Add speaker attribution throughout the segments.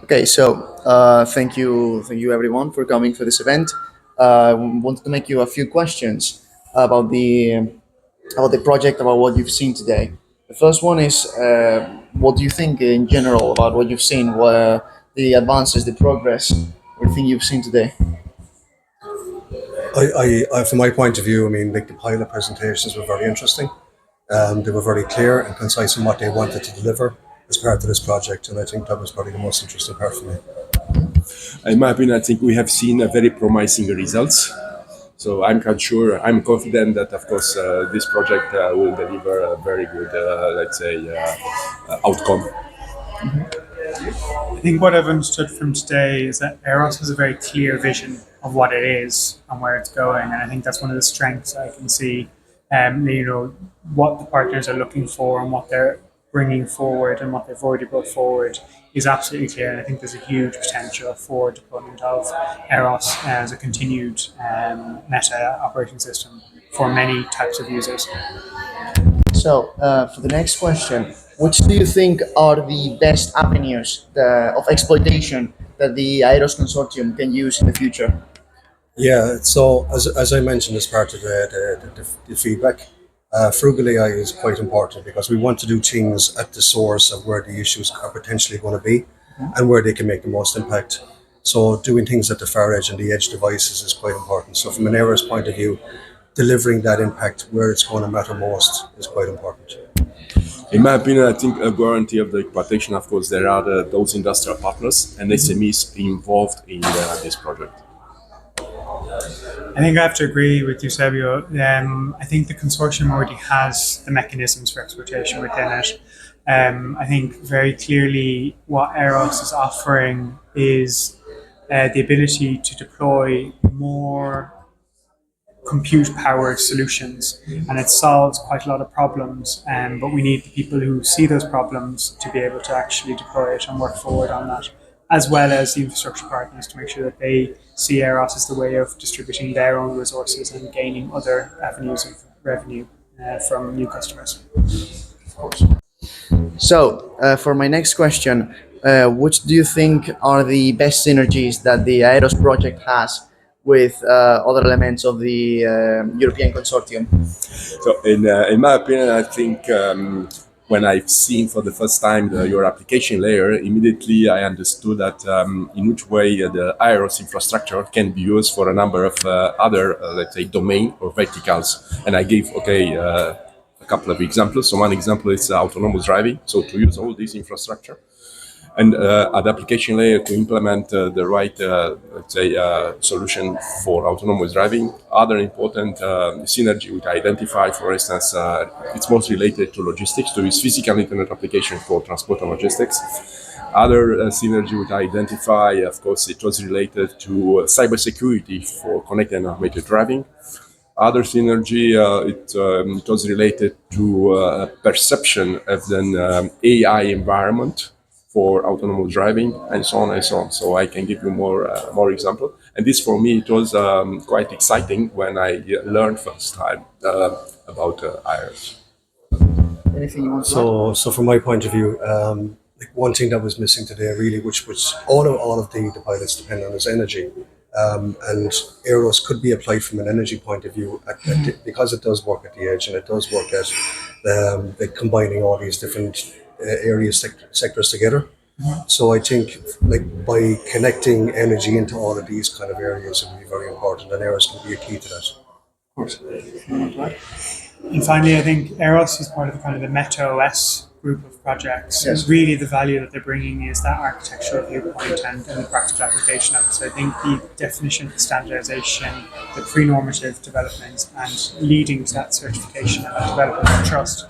Speaker 1: Okay, so thank you everyone for coming for this event. I wanted to make you a few questions about the project, about what you've seen today. The first one is, what do you think in general about what you've seen? What the advances, the progress, everything you've seen today?
Speaker 2: From my point of view, I mean, like the pilot presentations were very interesting. They were very clear and concise in what they wanted to deliver as part of this project, and I think that was probably the most interesting part for me.
Speaker 3: In my opinion, I think we have seen a very promising results. So I'm quite sure, I'm confident that, of course, this project will deliver a very good, let's say, outcome.
Speaker 4: I think what I've understood from today is that aerOS has a very clear vision of what it is and where it's going, and I think that's one of the strengths I can see. What the partners are looking for and what they're bringing forward and what they've already brought forward is absolutely clear, and I think there's a huge potential for deployment of aerOS as a continued meta operating system for many types of users.
Speaker 1: So, for the next question, which do you think are the best avenues of exploitation that the aeros consortium can use in the future?
Speaker 2: Yeah, so as I mentioned as part of the feedback, frugal AI is quite important because we want to do things at the source of where the issues are potentially going to be and where they can make the most impact. So doing things at the far edge and the edge devices is quite important. So from an errors point of view, delivering that impact where it's going to matter most is quite important.
Speaker 3: In my opinion, I think a guarantee of the exploitation, of course, there are those industrial partners and SMEs involved in this project.
Speaker 4: I think I have to agree with Eusebiu. I think the consortium already has the mechanisms for exploitation within it. I think very clearly what aerOS is offering is the ability to deploy more compute-powered solutions, and it solves quite a lot of problems. But we need the people who see those problems to be able to actually deploy it and work forward on that, as well as the infrastructure partners to make sure that they see aerOS as the way of distributing their own resources and gaining other avenues of revenue from new customers.
Speaker 1: So, for my next question, which do you think are the best synergies that the aeros project has with other elements of the European consortium?
Speaker 3: So, in my opinion, I think when I've seen for the first time your application layer, immediately I understood that in which way the aeros infrastructure can be used for a number of other, let's say, domain or verticals. And I gave, a couple of examples. So one example is autonomous driving. So to use all this infrastructure and at the application layer to implement the right, solution for autonomous driving. Other important synergy which I identify, for instance, it's most related to logistics, to use physical internet application for transport and logistics. Other synergy which I identify, of course, it was related to cybersecurity for connected and automated driving. Other synergy, it was related to perception of an AI environment for autonomous driving, and so on and so on. So I can give you more example. And this for me, it was quite exciting when I learned first time about iris.
Speaker 1: Anything you want to
Speaker 2: So from my point of view, like one thing that was missing today, really, which all of the pilots depend on, is energy. And aerOS could be applied from an energy point of view because it does work at the edge and it does work at combining all these different areas, sectors together. So I think like by connecting energy into all of these kind of areas would be very important, and aerOS can be a key to that.
Speaker 1: Of course.
Speaker 4: And finally, I think aerOS is part of the kind of the MetaOS group of projects.
Speaker 1: Yes.
Speaker 4: Really, the value that they're bringing is that architectural viewpoint and the practical application of it. So I think the definition, the standardization, the pre-normative development, and leading to that certification and that development of trust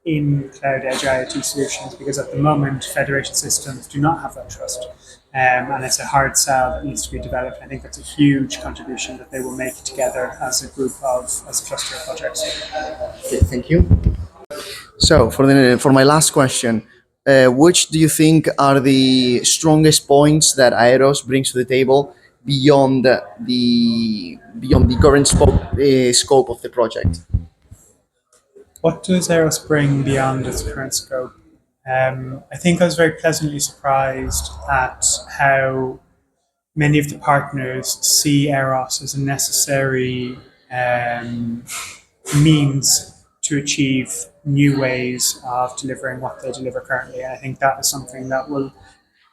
Speaker 4: in cloud edge IoT solutions, because at the moment, federated systems do not have that trust. And it's a hard sell that needs to be developed. I think that's a huge contribution that they will make together as a group as a cluster of projects.
Speaker 1: Okay, thank you. So, for my last question, which do you think are the strongest points that aeros brings to the table beyond the current scope of the project?
Speaker 4: What does aerOS bring beyond its current scope? I think I was very pleasantly surprised at how many of the partners see aerOS as a necessary means to achieve new ways of delivering what they deliver currently. And I think that is something that will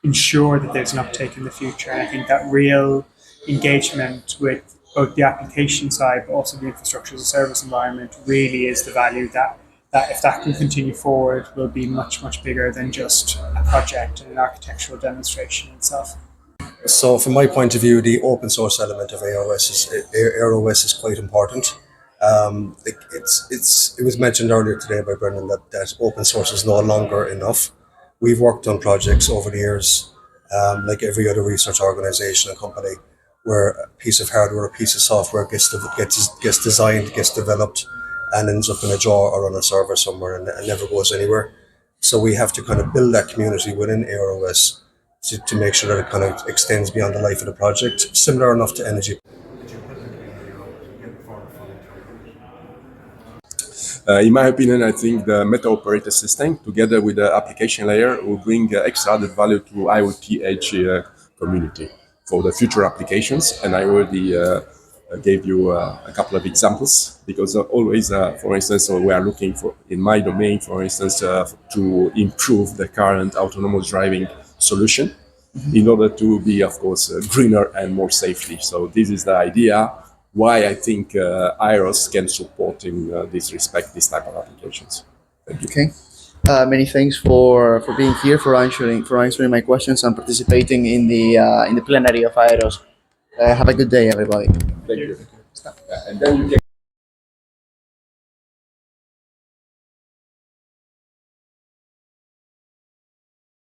Speaker 4: ensure that there's an uptake in the future. And I think that real engagement with both the application side, but also the infrastructure as a service environment really is the value that if that can continue forward will be much, much bigger than just a project and an architectural demonstration itself.
Speaker 2: So from my point of view, the open source element of aerOS is quite important. It was mentioned earlier today by Brendan that open source is no longer enough. We've worked on projects over the years, like every other research organization and company, where a piece of hardware, a piece of software gets designed, gets developed, and ends up in a drawer or on a server somewhere and never goes anywhere. So we have to kind of build that community within aerOS to make sure that it kind of extends beyond the life of the project, similar enough to energy.
Speaker 3: In my opinion, I think the meta operator system, together with the application layer, will bring extra added value to IoT edge community for the future applications. And I already gave you a couple of examples, because always, for instance, we are looking for, in my domain, for instance, to improve the current autonomous driving solution in order to be, of course, greener and more safely. So this is the idea why I think aerOS can support in this respect, this type of applications. Thank you.
Speaker 1: Okay. Many thanks for being here, for answering my questions and participating in the plenary of aerOS. Have a good day, everybody.
Speaker 3: Thank you. And then you can